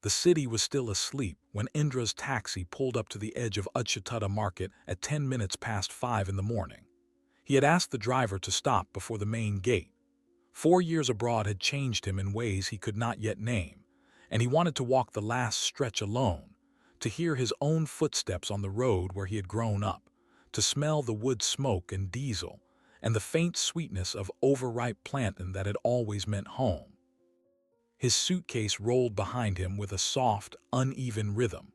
The city was still asleep when Indra's taxi pulled up to the edge of Uchatutta Market at 10 minutes past 5 in the morning. He had asked the driver to stop before the main gate. 4 years abroad had changed him in ways he could not yet name, and he wanted to walk the last stretch alone, to hear his own footsteps on the road where he had grown up, to smell the wood smoke and diesel, and the faint sweetness of overripe plantain that had always meant home. His suitcase rolled behind him with a soft, uneven rhythm.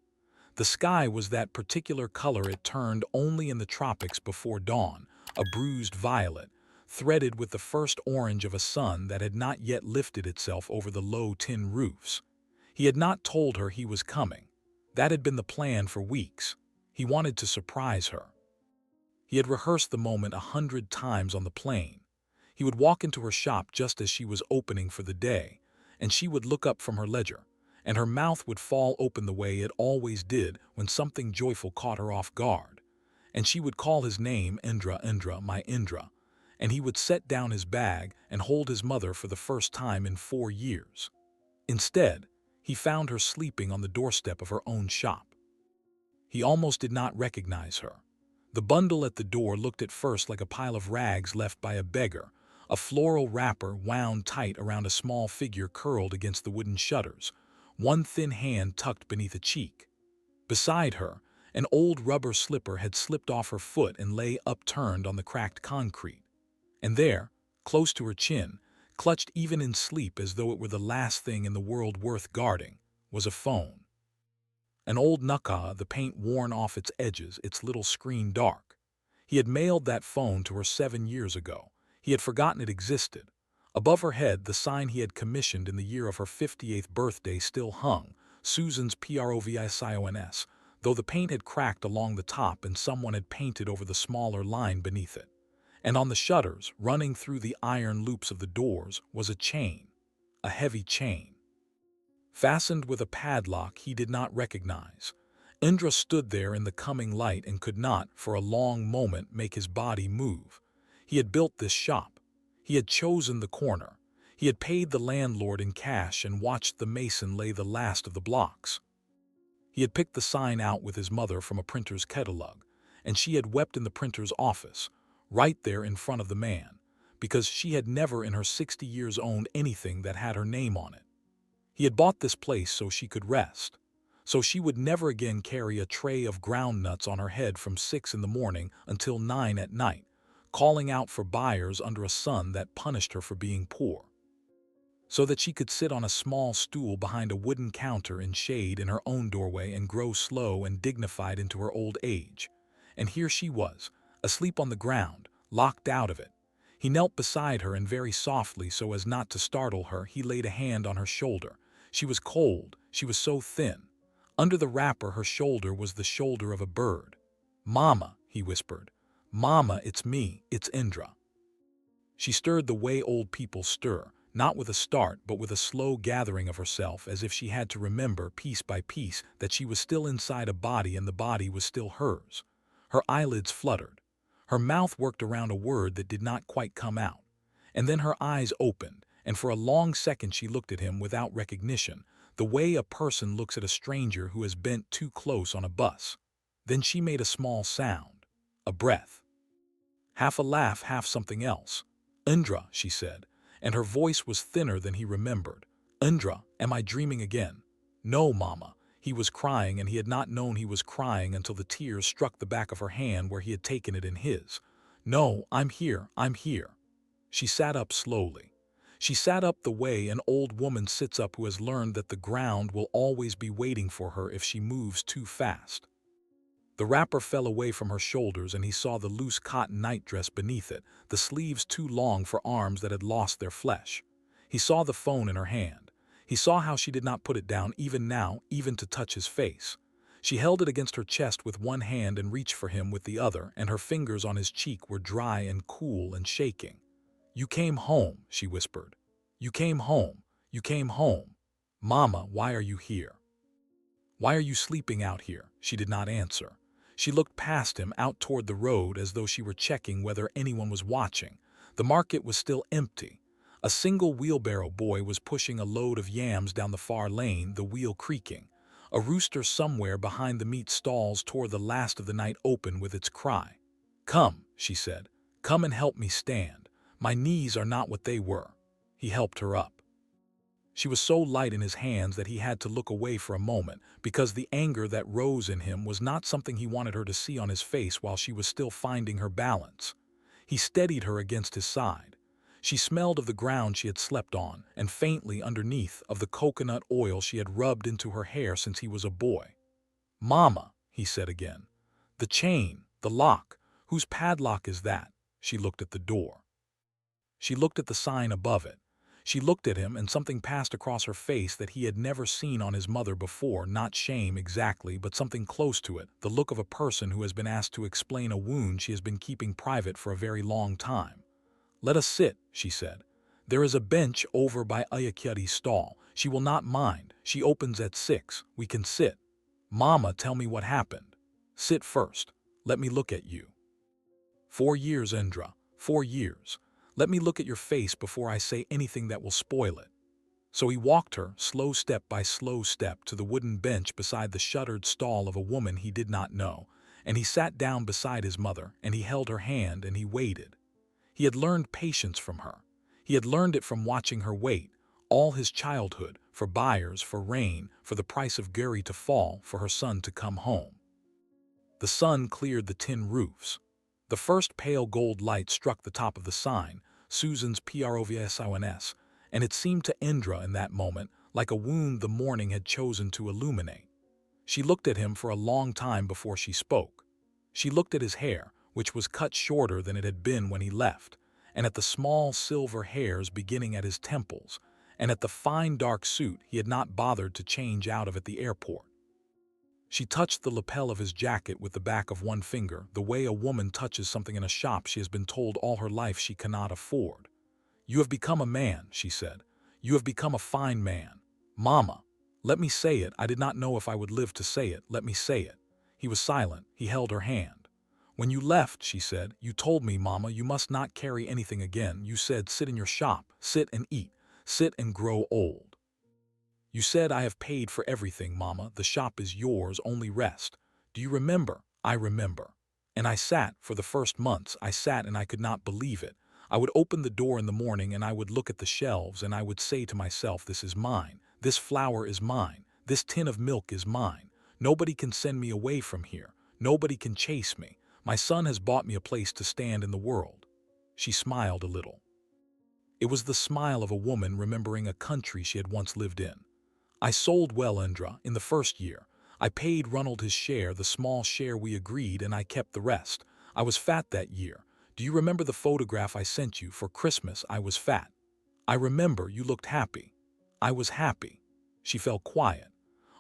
The sky was that particular color it turned only in the tropics before dawn, a bruised violet, threaded with the first orange of a sun that had not yet lifted itself over the low tin roofs. He had not told her he was coming. That had been the plan for weeks. He wanted to surprise her. He had rehearsed the moment 100 times on the plane. He would walk into her shop just as she was opening for the day, and she would look up from her ledger, and her mouth would fall open the way it always did when something joyful caught her off guard. And she would call his name, Indra, Indra, my Indra, and he would set down his bag and hold his mother for the first time in 4 years. Instead, he found her sleeping on the doorstep of her own shop. He almost did not recognize her. The bundle at the door looked at first like a pile of rags left by a beggar, a floral wrapper wound tight around a small figure curled against the wooden shutters, one thin hand tucked beneath a cheek. Beside her, an old rubber slipper had slipped off her foot and lay upturned on the cracked concrete. And there, close to her chin, clutched even in sleep as though it were the last thing in the world worth guarding, was a phone. An old Nokia, the paint worn off its edges, its little screen dark. He had mailed that phone to her 7 years ago. He had forgotten it existed. Above her head, the sign he had commissioned in the year of her 58th birthday still hung, Susan's Provisions, though the paint had cracked along the top and someone had painted over the smaller line beneath it. And on the shutters, running through the iron loops of the doors, was a chain, a heavy chain, fastened with a padlock he did not recognize. Indra stood there in the coming light and could not, for a long moment, make his body move. He had built this shop. He had chosen the corner. He had paid the landlord in cash and watched the mason lay the last of the blocks. He had picked the sign out with his mother from a printer's catalog, and she had wept in the printer's office, right there in front of the man, because she had never in her 60 years owned anything that had her name on it. He had bought this place so she could rest, so she would never again carry a tray of ground nuts on her head from 6 in the morning until 9 at night, calling out for buyers under a sun that punished her for being poor, so that she could sit on a small stool behind a wooden counter in shade in her own doorway and grow slow and dignified into her old age. And here she was, asleep on the ground, locked out of it. He knelt beside her and very softly, so as not to startle her, he laid a hand on her shoulder. She was cold, she was so thin. Under the wrapper her shoulder was the shoulder of a bird. "Mama," he whispered. "Mama, it's me, it's Indra." She stirred the way old people stir, not with a start but with a slow gathering of herself, as if she had to remember, piece by piece, that she was still inside a body and the body was still hers. Her eyelids fluttered. Her mouth worked around a word that did not quite come out. And then her eyes opened, and for a long second she looked at him without recognition, the way a person looks at a stranger who has bent too close on a bus. Then she made a small sound, a breath. Half a laugh, half something else. "Indra," she said, and her voice was thinner than he remembered. "Indra, am I dreaming again?" "No, Mama." He was crying, and he had not known he was crying until the tears struck the back of her hand where he had taken it in his. "No, I'm here, I'm here." She sat up slowly. She sat up the way an old woman sits up who has learned that the ground will always be waiting for her if she moves too fast. The wrapper fell away from her shoulders and he saw the loose cotton nightdress beneath it, the sleeves too long for arms that had lost their flesh. He saw the phone in her hand. He saw how she did not put it down even now, even to touch his face. She held it against her chest with one hand and reached for him with the other, and her fingers on his cheek were dry and cool and shaking. "You came home," she whispered. "You came home. You came home. Mama, why are you here? Why are you sleeping out here?" She did not answer. She looked past him out toward the road as though she were checking whether anyone was watching. The market was still empty. A single wheelbarrow boy was pushing a load of yams down the far lane, the wheel creaking. A rooster somewhere behind the meat stalls tore the last of the night open with its cry. "Come," she said. "Come and help me stand. My knees are not what they were." He helped her up. She was so light in his hands that he had to look away for a moment, because the anger that rose in him was not something he wanted her to see on his face while she was still finding her balance. He steadied her against his side. She smelled of the ground she had slept on, and faintly underneath of the coconut oil she had rubbed into her hair since he was a boy. "Mama," he said again. "The chain, the lock, whose padlock is that?" She looked at the door. She looked at the sign above it. She looked at him, and something passed across her face that he had never seen on his mother before, not shame exactly, but something close to it, the look of a person who has been asked to explain a wound she has been keeping private for a very long time. "Let us sit," she said. "There is a bench over by Ayakyuti's stall. She will not mind. She opens at 6. We can sit. Mama, tell me what happened. Sit first. Let me look at you. 4 years, Indra. 4 years. Let me look at your face before I say anything that will spoil it." So he walked her, slow step by slow step, to the wooden bench beside the shuttered stall of a woman he did not know, and he sat down beside his mother, and he held her hand, and he waited. He had learned patience from her. He had learned it from watching her wait, all his childhood, for buyers, for rain, for the price of Guri to fall, for her son to come home. The sun cleared the tin roofs. The first pale gold light struck the top of the sign, Susan's Provsons, and it seemed to Indra in that moment like a wound the morning had chosen to illuminate. She looked at him for a long time before she spoke. She looked at his hair, which was cut shorter than it had been when he left, and at the small silver hairs beginning at his temples, and at the fine dark suit he had not bothered to change out of at the airport. She touched the lapel of his jacket with the back of one finger, the way a woman touches something in a shop she has been told all her life she cannot afford. "You have become a man," she said. "You have become a fine man. Mama, let me say it. I did not know if I would live to say it. Let me say it." He was silent. He held her hand. "When you left," she said, "you told me, Mama, you must not carry anything again. You said, sit in your shop, sit and eat, sit and grow old. You said, I have paid for everything, Mama. The shop is yours, only rest. Do you remember?" "I remember." "And I sat, for the first months, I sat and I could not believe it. I would open the door in the morning and I would look at the shelves and I would say to myself, this is mine, this flour is mine, this tin of milk is mine. Nobody can send me away from here. Nobody can chase me. My son has bought me a place to stand in the world." She smiled a little. It was the smile of a woman remembering a country she had once lived in. "I sold well, Indra, in the first year. I paid Ronald his share, the small share we agreed, and I kept the rest. I was fat that year. Do you remember the photograph I sent you for Christmas? I was fat. I remember you looked happy. I was happy." She fell quiet.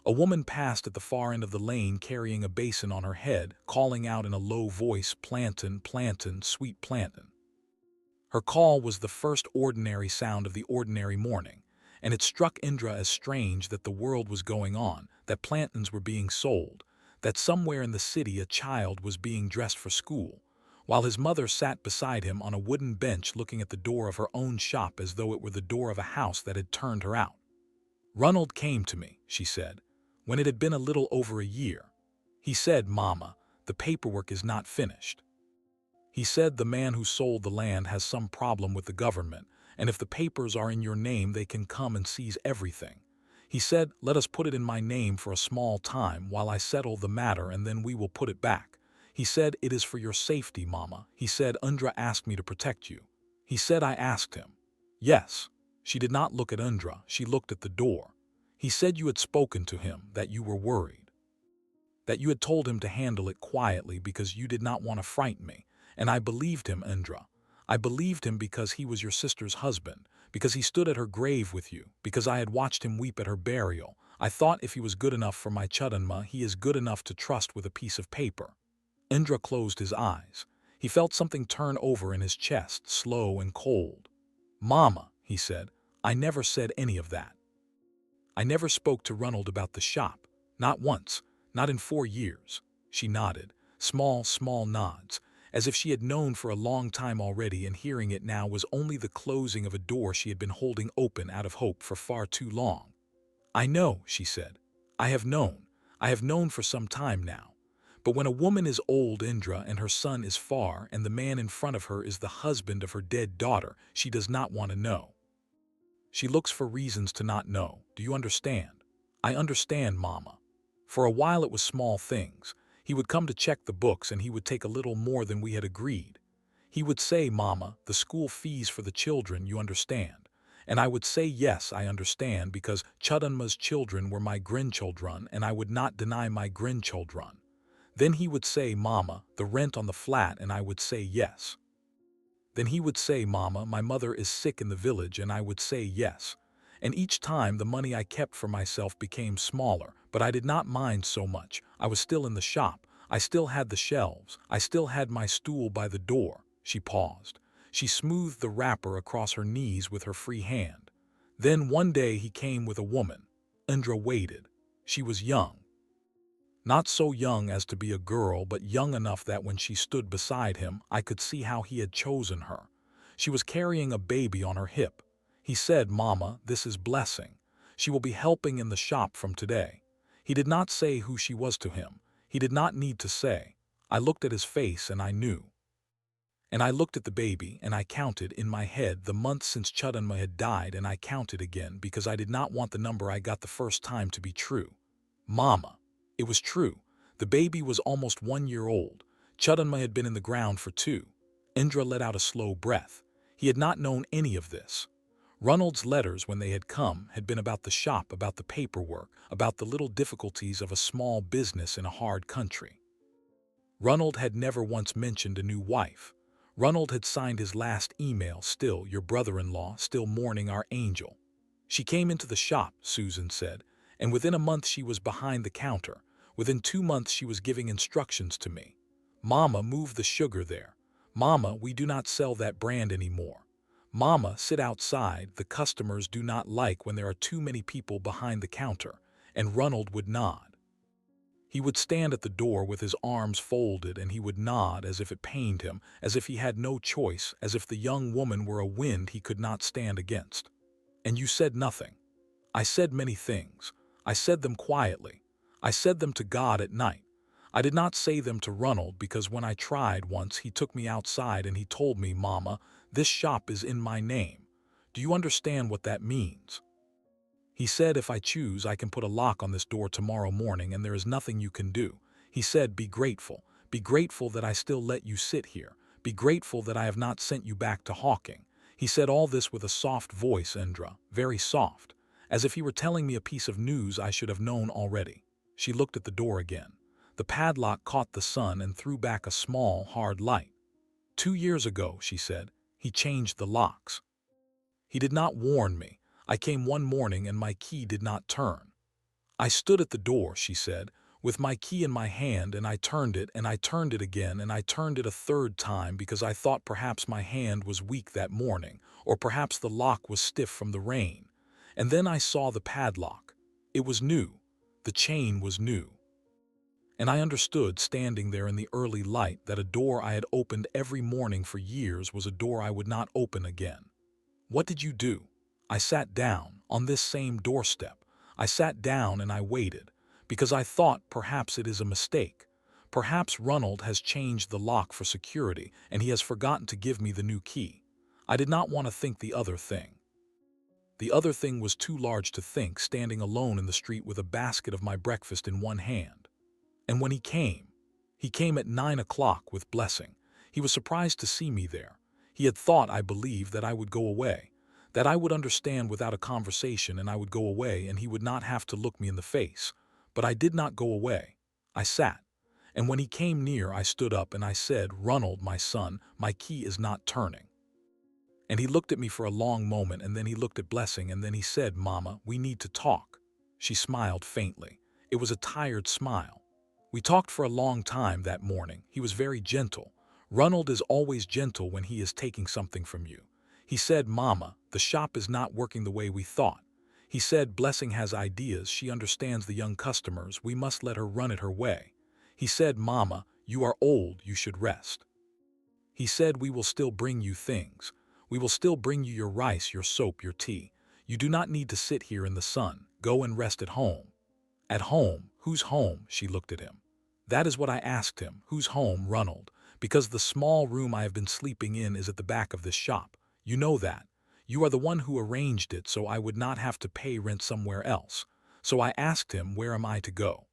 A woman passed at the far end of the lane carrying a basin on her head, calling out in a low voice, "Plantain, plantain, sweet plantain." Her call was the first ordinary sound of the ordinary morning, and it struck Indra as strange that the world was going on, that plantains were being sold, that somewhere in the city a child was being dressed for school, while his mother sat beside him on a wooden bench looking at the door of her own shop as though it were the door of a house that had turned her out. "Ronald came to me," she said, "when it had been a little over a year. He said, 'Mama, the paperwork is not finished.' He said the man who sold the land has some problem with the government, and if the papers are in your name they can come and seize everything. He said, 'Let us put it in my name for a small time while I settle the matter and then we will put it back.' He said, 'It is for your safety, Mama.' He said, 'Indra asked me to protect you.' He said I asked him." "Yes." She did not look at Indra, she looked at the door. "He said you had spoken to him, that you were worried. That you had told him to handle it quietly because you did not want to frighten me. And I believed him, Indra. I believed him because he was your sister's husband, because he stood at her grave with you, because I had watched him weep at her burial. I thought if he was good enough for my Chudanma, he is good enough to trust with a piece of paper." Indra closed his eyes. He felt something turn over in his chest, slow and cold. "Mama," he said, "I never said any of that. I never spoke to Ronald about the shop. Not once. Not in 4 years." She nodded. Small, small nods, as if she had known for a long time already, and hearing it now was only the closing of a door she had been holding open out of hope for far too long. "I know," she said. "I have known. I have known for some time now. But when a woman is old, Indra, and her son is far, and the man in front of her is the husband of her dead daughter, she does not want to know. She looks for reasons to not know. Do you understand?" "I understand, Mama." For a while it was small things. He would come to check the books, and he would take a little more than we had agreed. He would say, "Mama, the school fees for the children, you understand?" And I would say, "Yes, I understand, because Chudanma's children were my grandchildren, and I would not deny my grandchildren." Then he would say, "Mama, the rent on the flat," and I would say, "Yes." Then he would say, "Mama, my mother is sick in the village," and I would say, "Yes." And each time the money I kept for myself became smaller, but I did not mind so much. I was still in the shop. I still had the shelves. I still had my stool by the door. She paused. She smoothed the wrapper across her knees with her free hand. Then one day he came with a woman. Indra waited. She was young. Not so young as to be a girl, but young enough that when she stood beside him, I could see how he had chosen her. She was carrying a baby on her hip. He said, "Mama, this is Blessing. She will be helping in the shop from today." He did not say who she was to him. He did not need to say. I looked at his face and I knew. And I looked at the baby, and I counted in my head the months since Chudanma had died, and I counted again because I did not want the number I got the first time to be true. Mama. It was true. The baby was almost 1 year old. Chudanma had been in the ground for 2. Indra let out a slow breath. He had not known any of this. Ronald's letters, when they had come, had been about the shop, about the paperwork, about the little difficulties of a small business in a hard country. Ronald had never once mentioned a new wife. Ronald had signed his last email, "Still your brother-in-law, still mourning our angel." She came into the shop, Susan said, and within a month she was behind the counter. Within 2 months she was giving instructions to me. "Mama, move the sugar there. Mama, we do not sell that brand anymore. Mama, sit outside. The customers do not like when there are too many people behind the counter." And Ronald would nod. He would stand at the door with his arms folded, and he would nod as if it pained him, as if he had no choice, as if the young woman were a wind he could not stand against. "And you said nothing." "I said many things. I said them quietly. I said them to God at night. I did not say them to Ronald, because when I tried once he took me outside and he told me, 'Mama, this shop is in my name. Do you understand what that means?' He said, 'If I choose, I can put a lock on this door tomorrow morning, and there is nothing you can do.' He said, 'Be grateful. Be grateful that I still let you sit here. Be grateful that I have not sent you back to hawking.' He said all this with a soft voice, Indra, very soft, as if he were telling me a piece of news I should have known already." She looked at the door again. The padlock caught the sun and threw back a small, hard light. "2 years ago," she said, "he changed the locks. He did not warn me. I came one morning and my key did not turn. I stood at the door," she said, "with my key in my hand, and I turned it, and I turned it again, and I turned it a third time, because I thought perhaps my hand was weak that morning, or perhaps the lock was stiff from the rain. And then I saw the padlock. It was new. The chain was new. And I understood, standing there in the early light, that a door I had opened every morning for years was a door I would not open again." "What did you do?" "I sat down, on this same doorstep. I sat down and I waited, because I thought perhaps it is a mistake. Perhaps Ronald has changed the lock for security, and he has forgotten to give me the new key. I did not want to think the other thing. The other thing was too large to think, standing alone in the street with a basket of my breakfast in one hand. And when he came at 9 o'clock with Blessing. He was surprised to see me there. He had thought, I believe, that I would go away, that I would understand without a conversation, and I would go away and he would not have to look me in the face. But I did not go away. I sat. And when he came near, I stood up and I said, 'Ronald, my son, my key is not turning.' And he looked at me for a long moment, and then he looked at Blessing, and then he said, 'Mama, we need to talk.'" She smiled faintly. It was a tired smile. "We talked for a long time that morning. He was very gentle. Ronald is always gentle when he is taking something from you. He said, 'Mama, the shop is not working the way we thought.' He said, 'Blessing has ideas. She understands the young customers. We must let her run it her way.' He said, 'Mama, you are old. You should rest.' He said, we will still bring you things. We will still bring you your rice, your soap, your tea. You do not need to sit here in the sun. Go and rest at home. At home? Whose home? She looked at him. That is what I asked him. Whose home, Ronald? Because the small room I have been sleeping in is at the back of this shop. You know that. You are the one who arranged it so I would not have to pay rent somewhere else. So I asked him, where am I to go?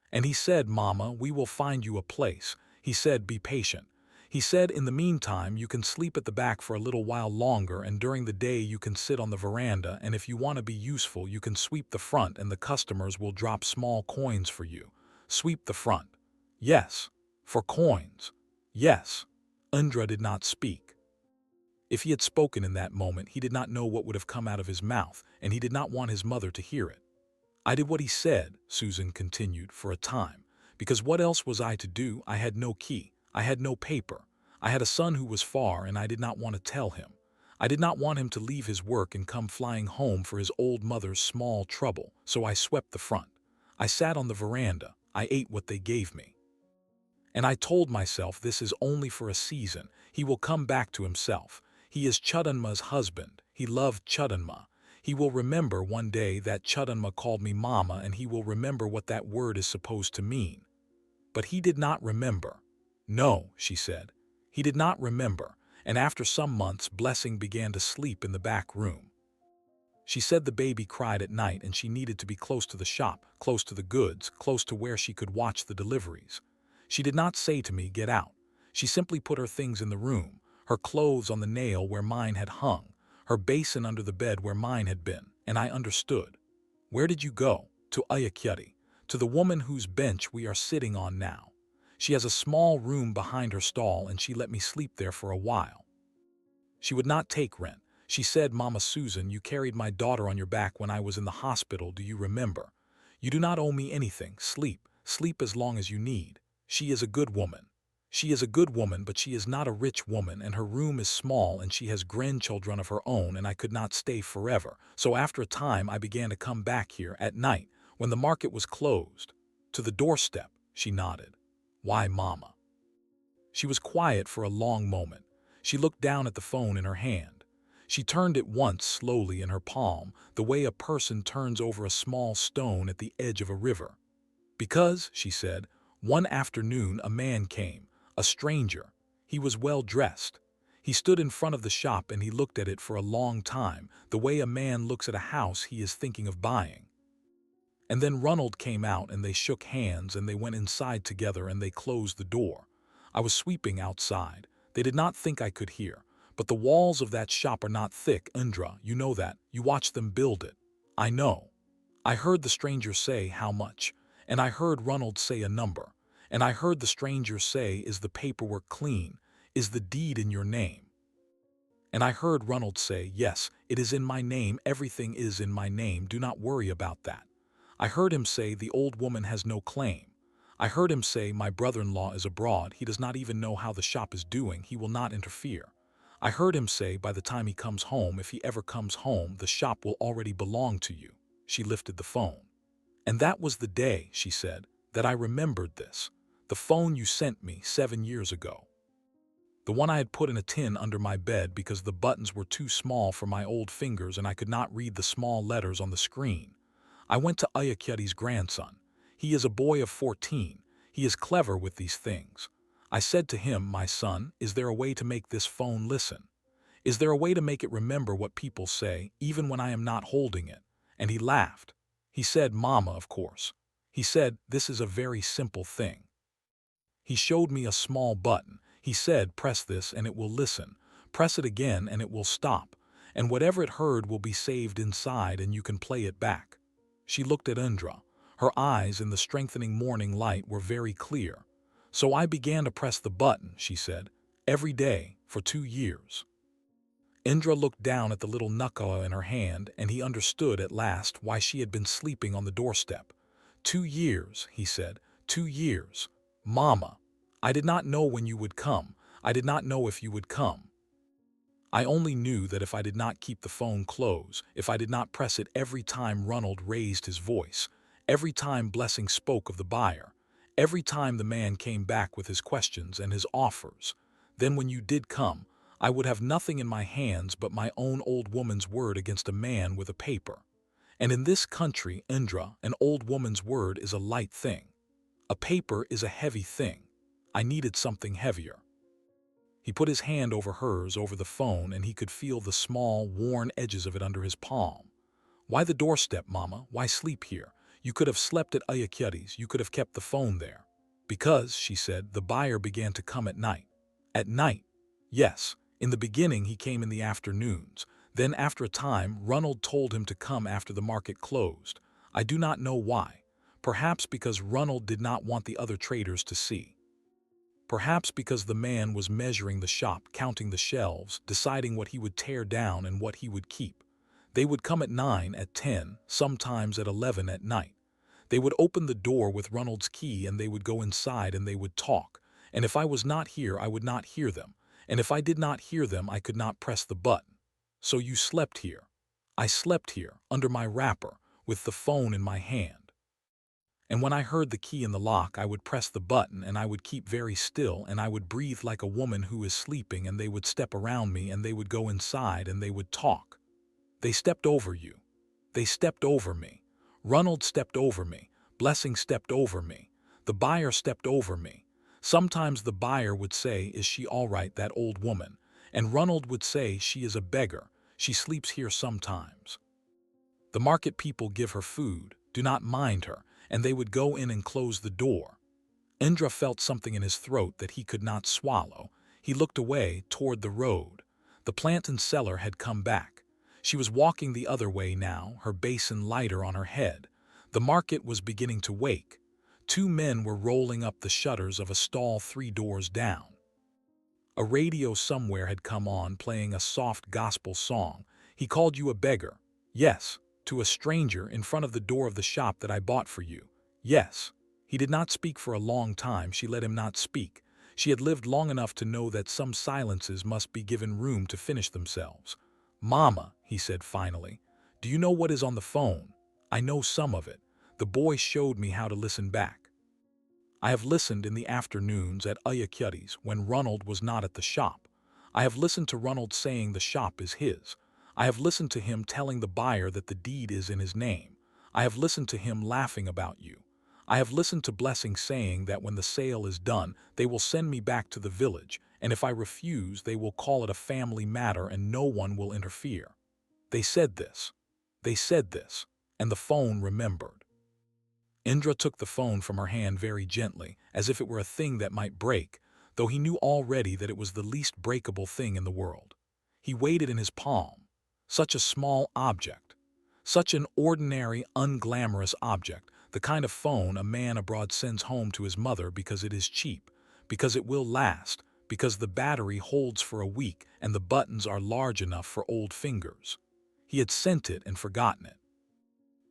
And he said, Mama, we will find you a place. He said, be patient. He said, in the meantime, you can sleep at the back for a little while longer, and during the day you can sit on the veranda, and if you want to be useful, you can sweep the front and the customers will drop small coins for you. Sweep the front. Yes. For coins. Yes. Indra did not speak. If he had spoken in that moment, he did not know what would have come out of his mouth, and he did not want his mother to hear it. I did what he said, Susan continued, for a time, because what else was I to do? I had no key. I had no paper. I had a son who was far, and I did not want to tell him. I did not want him to leave his work and come flying home for his old mother's small trouble, so I swept the front. I sat on the veranda. I ate what they gave me. And I told myself, this is only for a season. He will come back to himself. He is Chudanma's husband. He loved Chudanma. He will remember one day that Chudanma called me Mama, and he will remember what that word is supposed to mean. But he did not remember. No, she said. He did not remember, and after some months, Blessing began to sleep in the back room. She said the baby cried at night and she needed to be close to the shop, close to the goods, close to where she could watch the deliveries. She did not say to me, get out. She simply put her things in the room, her clothes on the nail where mine had hung, her basin under the bed where mine had been, and I understood. Where did you go? To Ayakyuti, to the woman whose bench we are sitting on now. She has a small room behind her stall and she let me sleep there for a while. She would not take rent. She said, Mama Susan, you carried my daughter on your back when I was in the hospital, do you remember? You do not owe me anything. Sleep. Sleep as long as you need. She is a good woman. She is a good woman, but she is not a rich woman, and her room is small, and she has grandchildren of her own, and I could not stay forever. So after a time I began to come back here at night, when the market was closed. To the doorstep, she nodded. Why, Mama? She was quiet for a long moment. She looked down at the phone in her hand. She turned it once slowly in her palm, the way a person turns over a small stone at the edge of a river. Because, she said, one afternoon a man came, a stranger. He was well dressed. He stood in front of the shop and he looked at it for a long time, the way a man looks at a house he is thinking of buying. And then Ronald came out and they shook hands and they went inside together and they closed the door. I was sweeping outside. They did not think I could hear. But the walls of that shop are not thick, Indra, you know that. You watched them build it. I know. I heard the stranger say how much, and I heard Ronald say a number, and I heard the stranger say, is the paperwork clean? Is the deed in your name? And I heard Ronald say, yes, it is in my name, everything is in my name, do not worry about that. I heard him say, the old woman has no claim. I heard him say, my brother-in-law is abroad, he does not even know how the shop is doing, he will not interfere. I heard him say, by the time he comes home, if he ever comes home, the shop will already belong to you. She lifted the phone. And that was the day, she said, that I remembered this. The phone you sent me 7 years ago. The one I had put in a tin under my bed because the buttons were too small for my old fingers and I could not read the small letters on the screen. I went to Ayakyuti's grandson. He is a boy of 14. He is clever with these things. I said to him, my son, is there a way to make this phone listen? Is there a way to make it remember what people say, even when I am not holding it? And he laughed. He said, Mama, of course. He said, this is a very simple thing. He showed me a small button. He said, press this and it will listen. Press it again and it will stop. And whatever it heard will be saved inside and you can play it back. She looked at Indra. Her eyes in the strengthening morning light were very clear. So I began to press the button, she said, every day for 2 years. Indra looked down at the little knuckle in her hand and he understood at last why she had been sleeping on the doorstep. 2 years, he said, 2 years. Mama, I did not know when you would come. I did not know if you would come. I only knew that if I did not keep the phone close, if I did not press it every time Ronald raised his voice, every time Blessing spoke of the buyer, every time the man came back with his questions and his offers, Then when you did come, I would have nothing in my hands but my own old woman's word against a man with a paper. And in this country, Indra, an old woman's word is a light thing. A paper is a heavy thing. I needed something heavier. He put his hand over hers over the phone, and he could feel the small, worn edges of it under his palm. Why the doorstep, Mama? Why sleep here? You could have slept at Ayakuti's. You could have kept the phone there. Because, she said, the buyer began to come at night. At night? Yes. In the beginning, he came in the afternoons. Then, after a time, Ronald told him to come after the market closed. I do not know why. Perhaps because Ronald did not want the other traders to see. Perhaps because the man was measuring the shop, counting the shelves, deciding what he would tear down and what he would keep. They would come at 9, at 10, sometimes at 11 at night. They would open the door with Ronald's key, and they would go inside and they would talk. And if I was not here, I would not hear them. And if I did not hear them, I could not press the button. So you slept here. I slept here, under my wrapper, with the phone in my hand. And when I heard the key in the lock, I would press the button, and I would keep very still, and I would breathe like a woman who is sleeping, and they would step around me, and they would go inside, and they would talk. They stepped over you. They stepped over me. Ronald stepped over me. Blessing stepped over me. The buyer stepped over me. Sometimes the buyer would say, "Is she all right, that old woman?" And Ronald would say, "She is a beggar. She sleeps here sometimes. The market people give her food. Do not mind her." And they would go in and close the door. Indra felt something in his throat that he could not swallow. He looked away, toward the road. The plant and seller had come back. She was walking the other way now, her basin lighter on her head. The market was beginning to wake. 2 men were rolling up the shutters of a stall 3 doors down. A radio somewhere had come on, playing a soft gospel song. "He called you a beggar." "Yes." "To a stranger in front of the door of the shop that I bought for you." "Yes." He did not speak for a long time. She let him not speak. She had lived long enough to know that some silences must be given room to finish themselves. "Mama," he said finally, "do you know what is on the phone?" "I know some of it. The boy showed me how to listen back. I have listened in the afternoons at Ayakuti's when Ronald was not at the shop. I have listened to Ronald saying the shop is his. I have listened to him telling the buyer that the deed is in his name. I have listened to him laughing about you. I have listened to Blessing saying that when the sale is done, they will send me back to the village, and if I refuse, they will call it a family matter and no one will interfere. They said this. They said this. And the phone remembered. Indra took the phone from her hand very gently, as if it were a thing that might break, though he knew already that it was the least breakable thing in the world. He weighed it in his palm. Such a small object. Such an ordinary, unglamorous object, the kind of phone a man abroad sends home to his mother because it is cheap, because it will last, because the battery holds for a week and the buttons are large enough for old fingers. He had sent it and forgotten it.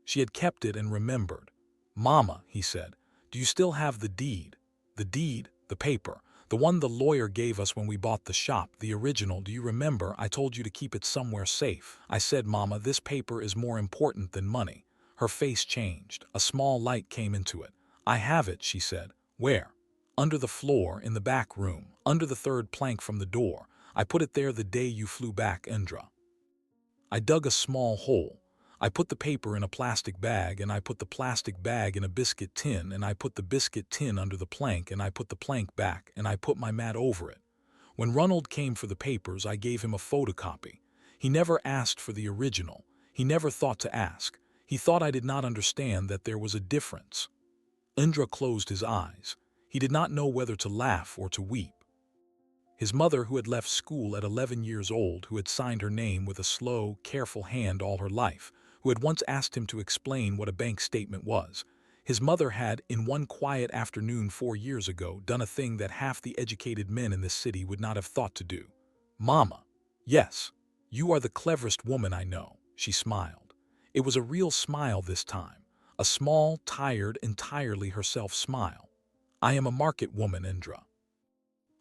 She had kept it and remembered. "Mama," he said, "do you still have the deed?" "The deed? The paper. The one the lawyer gave us when we bought the shop, the original. Do you remember? I told you to keep it somewhere safe." I said, "Mama, this paper is more important than money." Her face changed. A small light came into it. "I have it," she said. "Where?" "Under the floor, in the back room, under the 3rd plank from the door. I put it there the day you flew back, Indra. I dug a small hole. I put the paper in a plastic bag, and I put the plastic bag in a biscuit tin, and I put the biscuit tin under the plank, and I put the plank back, and I put my mat over it. When Ronald came for the papers, I gave him a photocopy. He never asked for the original. He never thought to ask. He thought I did not understand that there was a difference." Indra closed his eyes. He did not know whether to laugh or to weep. His mother, who had left school at 11 years old, who had signed her name with a slow, careful hand all her life, who had once asked him to explain what a bank statement was. His mother had, in one quiet afternoon 4 years ago, done a thing that half the educated men in this city would not have thought to do. "Mama." "Yes. You are the cleverest woman I know," she smiled. It was a real smile this time, a small, tired, entirely herself smile. "I am a market woman, Indra.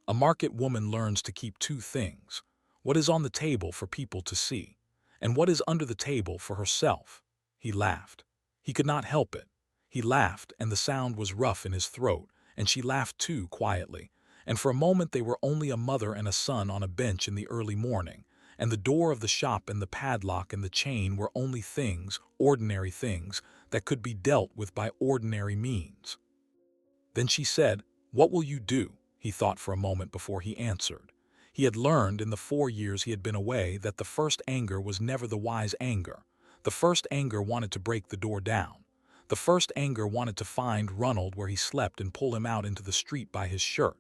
A market woman learns to keep 2 things, what is on the table for people to see, and what is under the table for herself." He laughed. He could not help it. He laughed, and the sound was rough in his throat, and she laughed too, quietly, And for a moment they were only a mother and a son on a bench in the early morning, and the door of the shop and the padlock and the chain were only things, ordinary things, that could be dealt with by ordinary means. Then she said, "What will you do?" He thought for a moment before he answered. He had learned in the 4 years he had been away that the first anger was never the wise anger. The first anger wanted to break the door down. The first anger wanted to find Ronald where he slept and pull him out into the street by his shirt.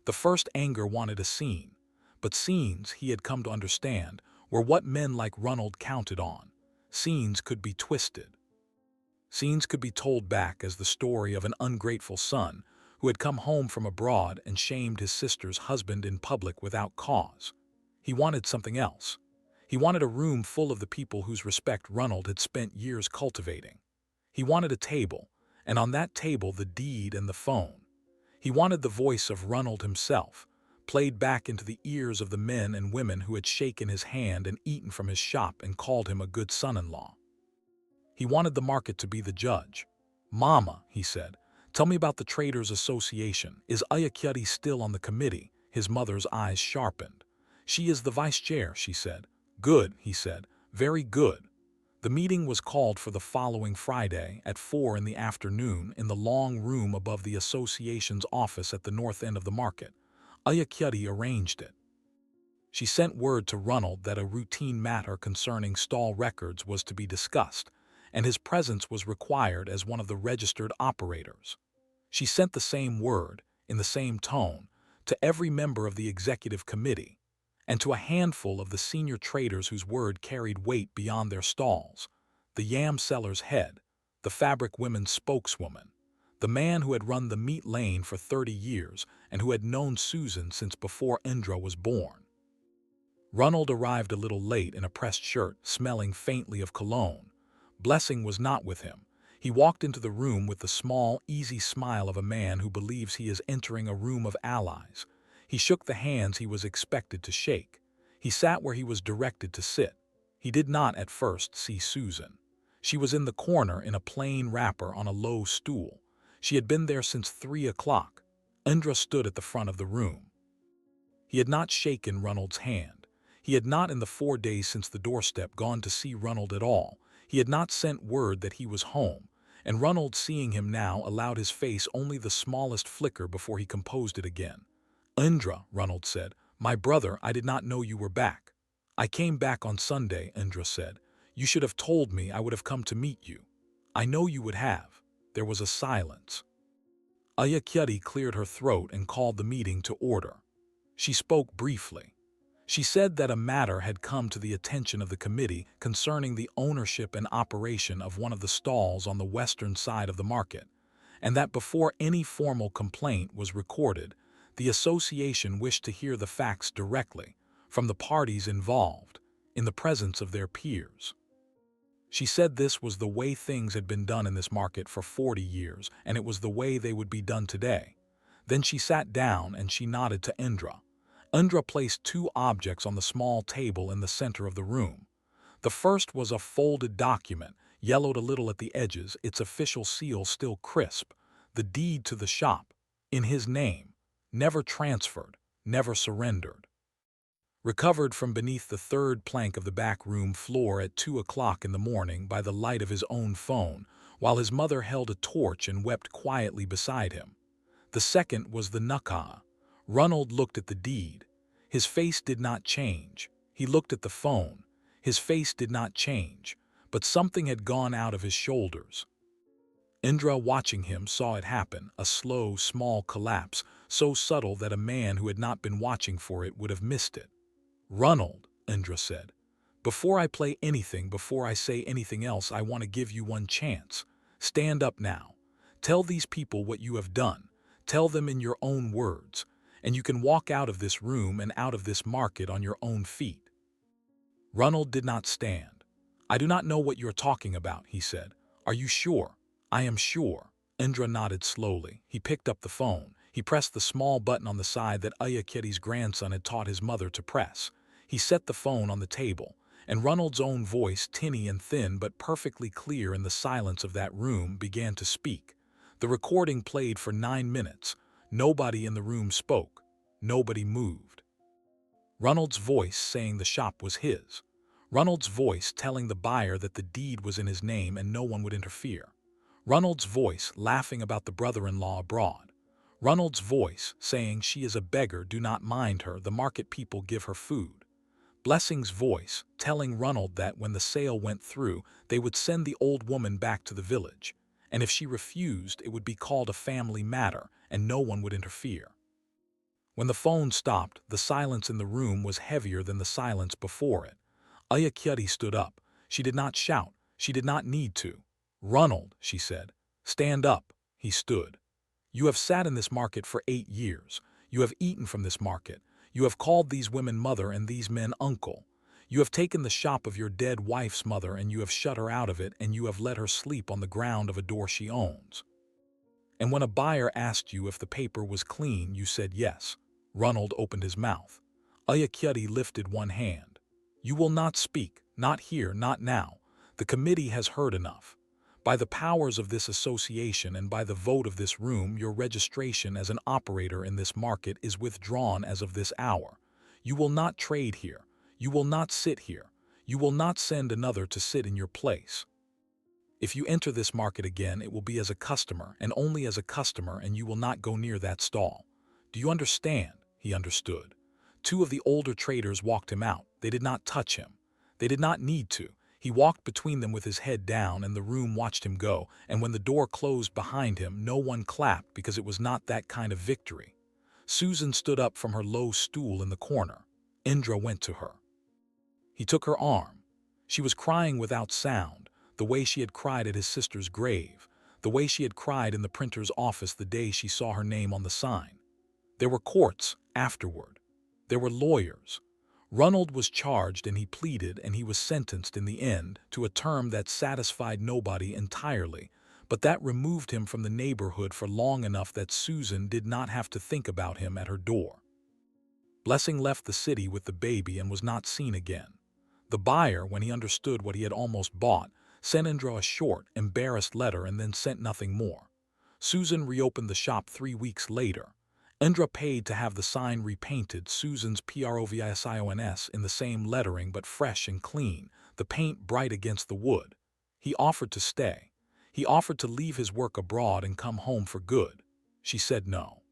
The first anger wanted a scene. But scenes, he had come to understand, were what men like Ronald counted on. Scenes could be twisted. Scenes could be told back as the story of an ungrateful son who had come home from abroad and shamed his sister's husband in public without cause. He wanted something else. He wanted a room full of the people whose respect Ronald had spent years cultivating. He wanted a table, and on that table the deed and the phone. He wanted the voice of Ronald himself, played back into the ears of the men and women who had shaken his hand and eaten from his shop and called him a good son-in-law. He wanted the market to be the judge. "Mama," he said, "tell me about the Traders Association. Is Ayaketi still on the committee?" His mother's eyes sharpened. "She is the vice chair," she said. "Good," he said. "Very good." The meeting was called for the following Friday at 4 in the afternoon in the long room above the association's office at the north end of the market. Ayaketi arranged it. She sent word to Ronald that a routine matter concerning stall records was to be discussed, and his presence was required as one of the registered operators. She sent the same word, in the same tone, to every member of the executive committee, and to a handful of the senior traders whose word carried weight beyond their stalls: the yam seller's head, the fabric women's spokeswoman, the man who had run the meat lane for 30 years and who had known Susan since before Indra was born. Ronald arrived a little late in a pressed shirt, smelling faintly of cologne. Blessing was not with him. He walked into the room with the small, easy smile of a man who believes he is entering a room of allies. He shook the hands he was expected to shake. He sat where he was directed to sit. He did not at first see Susan. She was in the corner in a plain wrapper on a low stool. She had been there since 3 o'clock. Indra stood at the front of the room. He had not shaken Ronald's hand. He had not in the 4 days since the doorstep gone to see Ronald at all. He had not sent word that he was home, and Ronald, seeing him now, allowed his face only the smallest flicker before he composed it again. "Indra," Ronald said, "my brother, I did not know you were back." "I came back on Sunday," Indra said. "You should have told me. I would have come to meet you." "I know you would have." There was a silence. Ayaketi cleared her throat and called the meeting to order. She spoke briefly. She said that a matter had come to the attention of the committee concerning the ownership and operation of one of the stalls on the western side of the market, and that before any formal complaint was recorded, the association wished to hear the facts directly, from the parties involved, in the presence of their peers. She said this was the way things had been done in this market for 40 years, and it was the way they would be done today. Then she sat down and she nodded to Indra. Indra placed 2 objects on the small table in the center of the room. The first was a folded document, yellowed a little at the edges, its official seal still crisp, the deed to the shop, in his name, never transferred, never surrendered. Recovered from beneath the 3rd plank of the back room floor at 2 o'clock in the morning by the light of his own phone, while his mother held a torch and wept quietly beside him. The second was the Nukaha. Ronald looked at the deed. His face did not change. He looked at the phone. His face did not change, but something had gone out of his shoulders. Indra, watching him, saw it happen, a slow, small collapse, so subtle that a man who had not been watching for it would have missed it. "Ronald," Indra said, "before I play anything, before I say anything else, I want to give you one chance. Stand up now. Tell these people what you have done. Tell them in your own words, and you can walk out of this room and out of this market on your own feet." Ronald did not stand. "I do not know what you are talking about," he said. "Are you sure?" "I am sure." Indra nodded slowly. He picked up the phone. He pressed the small button on the side that Ayaketi's grandson had taught his mother to press. He set the phone on the table, and Ronald's own voice, tinny and thin but perfectly clear in the silence of that room, began to speak. The recording played for 9 minutes. Nobody in the room spoke. Nobody moved. Ronald's voice saying the shop was his. Ronald's voice telling the buyer that the deed was in his name and no one would interfere. Ronald's voice laughing about the brother-in-law abroad. Ronald's voice saying she is a beggar, do not mind her, the market people give her food. Blessing's voice telling Ronald that when the sale went through, they would send the old woman back to the village, and if she refused, it would be called a family matter and no one would interfere. When the phone stopped, the silence in the room was heavier than the silence before it. Ayakiri stood up. She did not shout. She did not need to. "Ronald," she said, "stand up." He stood. "You have sat in this market for 8 years. You have eaten from this market. You have called these women mother and these men uncle. You have taken the shop of your dead wife's mother and you have shut her out of it and you have let her sleep on the ground of a door she owns. And when a buyer asked you if the paper was clean, you said yes." Ronald opened his mouth. Ayakiri lifted one hand. "You will not speak, not here, not now. The committee has heard enough. By the powers of this association and by the vote of this room, your registration as an operator in this market is withdrawn as of this hour. You will not trade here. You will not sit here. You will not send another to sit in your place. If you enter this market again, it will be as a customer and only as a customer, and you will not go near that stall. Do you understand?" He understood. 2 of the older traders walked him out. They did not touch him. They did not need to. He walked between them with his head down, and the room watched him go, and when the door closed behind him, no one clapped because it was not that kind of victory. Susan stood up from her low stool in the corner. Indra went to her. He took her arm. She was crying without sound, the way she had cried at his sister's grave, the way she had cried in the printer's office the day she saw her name on the sign. There were courts afterward. There were lawyers. Ronald was charged and he pleaded and he was sentenced in the end to a term that satisfied nobody entirely, but that removed him from the neighborhood for long enough that Susan did not have to think about him at her door. Blessing left the city with the baby and was not seen again. The buyer, when he understood what he had almost bought, sent Indra a short, embarrassed letter and then sent nothing more. Susan reopened the shop 3 weeks later. Indra paid to have the sign repainted, Susan's PROVISIONS, in the same lettering but fresh and clean, the paint bright against the wood. He offered to stay. He offered to leave his work abroad and come home for good. She said no.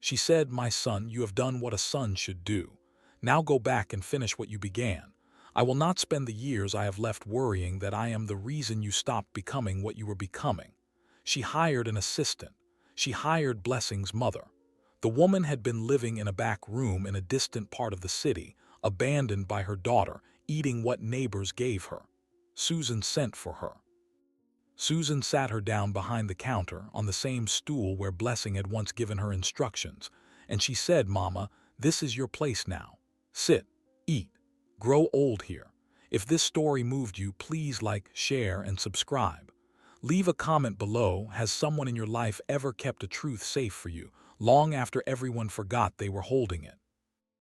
She said, "My son, you have done what a son should do. Now go back and finish what you began. I will not spend the years I have left worrying that I am the reason you stopped becoming what you were becoming." She hired an assistant. She hired Blessing's mother. The woman had been living in a back room in a distant part of the city, abandoned by her daughter, eating what neighbors gave her. Susan sent for her. Susan sat her down behind the counter on the same stool where Blessing had once given her instructions, and she said, "Mama, this is your place now. Sit, eat, grow old here. If this story moved you, please like, share, and subscribe. Leave a comment below. Has someone in your life ever kept a truth safe for you, long after everyone forgot they were holding it?